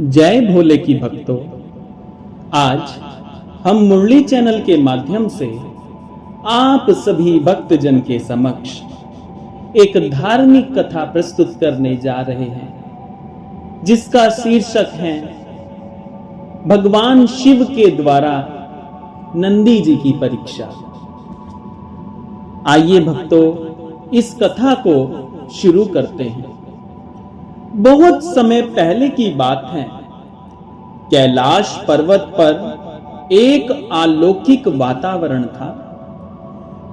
जय भोले की भक्तों, आज हम मुरली चैनल के माध्यम से आप सभी भक्तजन के समक्ष एक धार्मिक कथा प्रस्तुत करने जा रहे हैं, जिसका शीर्षक है भगवान शिव के द्वारा नंदी जी की परीक्षा। आइए भक्तों, इस कथा को शुरू करते हैं। बहुत समय पहले की बात है। कैलाश पर्वत पर एक अलौकिक वातावरण था।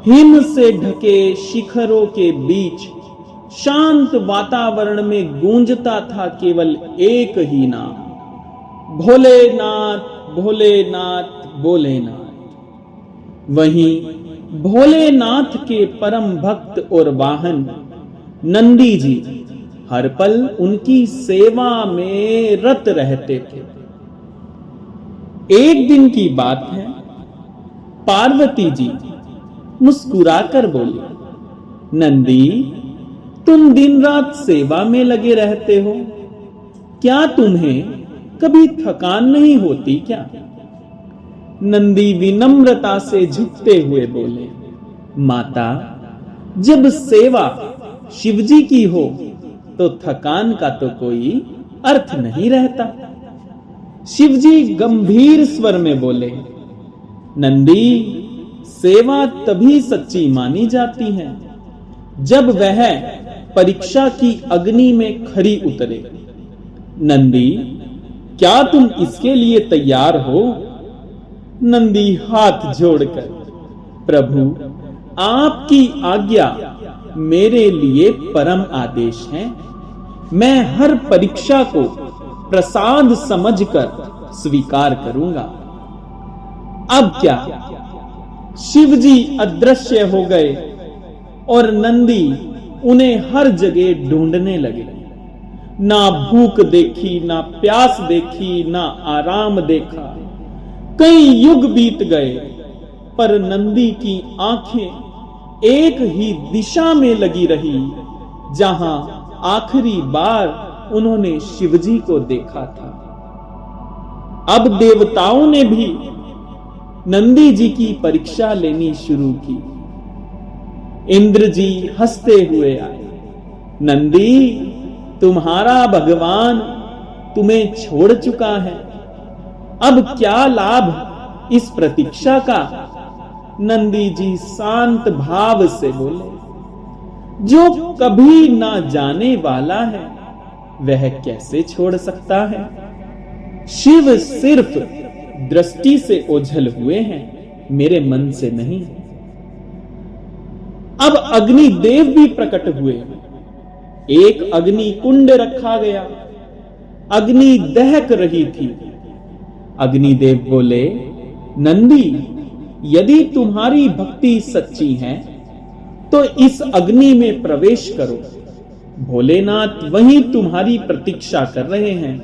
हिम से ढके शिखरों के बीच शांत वातावरण में गूंजता था केवल एक ही नाम, भोलेनाथ भोलेनाथ भोलेनाथ। वहीं भोलेनाथ के परम भक्त और वाहन नंदी जी हर पल उनकी सेवा में रत रहते थे। एक दिन की बात है, पार्वती जी मुस्कुराकर बोली, नंदी, तुम दिन रात सेवा में लगे रहते हो, क्या तुम्हें कभी थकान नहीं होती क्या? नंदी विनम्रता से झुकते हुए बोले, माता, जब सेवा शिवजी की हो तो थकान का तो कोई अर्थ नहीं रहता। शिवजी गंभीर स्वर में बोले, नंदी, सेवा तभी सच्ची मानी जाती है जब वह परीक्षा की अग्नि में खरी उतरे। नंदी, क्या तुम इसके लिए तैयार हो? नंदी हाथ जोड़कर, प्रभु, आपकी आज्ञा मेरे लिए परम आदेश है। मैं हर परीक्षा को प्रसाद समझकर स्वीकार करूंगा। अब क्या? शिवजी अदृश्य हो गए और नंदी उन्हें हर जगह ढूंढने लगे। ना भूख देखी, ना प्यास देखी, ना आराम देखा। कई युग बीत गए, पर नंदी की आंखें एक ही दिशा में लगी रही, जहां आखिरी बार उन्होंने शिवजी को देखा था। अब देवताओं ने भी नंदी जी की परीक्षा लेनी शुरू की। इंद्र जी हंसते हुए आए, नंदी, तुम्हारा भगवान तुम्हें छोड़ चुका है, अब क्या लाभ इस प्रतीक्षा का? नंदी जी शांत भाव से बोले, जो कभी ना जाने वाला है वह कैसे छोड़ सकता है? शिव सिर्फ दृष्टि से ओझल हुए हैं, मेरे मन से नहीं। अब अग्निदेव भी प्रकट हुए। एक अग्नि कुंड रखा गया, अग्नि दहक रही थी। अग्निदेव बोले, नंदी, यदि तुम्हारी भक्ति सच्ची है तो इस अग्नि में प्रवेश करो। भोलेनाथ वहीं तुम्हारी प्रतीक्षा कर रहे हैं।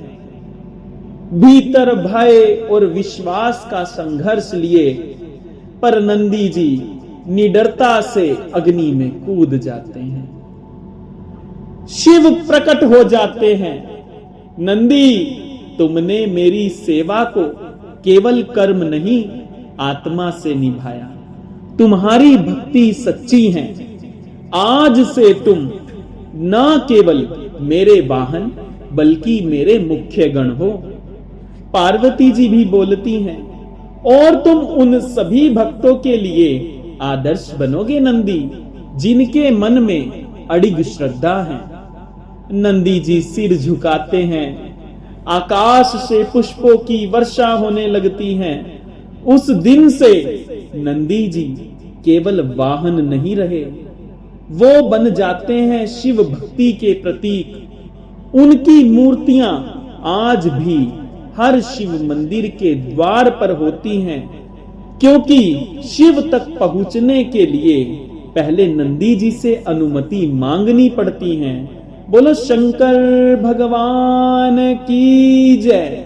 भीतर भय और विश्वास का संघर्ष लिए पर नंदी जी निडरता से अग्नि में कूद जाते हैं। शिव प्रकट हो जाते हैं, नंदी, तुमने मेरी सेवा को केवल कर्म नहीं, आत्मा से निभाया। तुम्हारी भक्ति सच्ची है। आज से तुम न केवल मेरे वाहन बल्कि मेरे मुख्य गण हो। पार्वती जी भी बोलती हैं, और तुम उन सभी भक्तों के लिए आदर्श बनोगे नंदी, जिनके मन में अडिग श्रद्धा है। नंदी जी सिर झुकाते हैं। आकाश से पुष्पों की वर्षा होने लगती है। उस दिन से नंदी जी केवल वाहन नहीं रहे, वो बन जाते हैं शिव भक्ति के प्रतीक। उनकी मूर्तियां आज भी हर शिव मंदिर के द्वार पर होती हैं, क्योंकि शिव तक पहुंचने के लिए पहले नंदी जी से अनुमति मांगनी पड़ती है। बोलो शंकर भगवान की जय।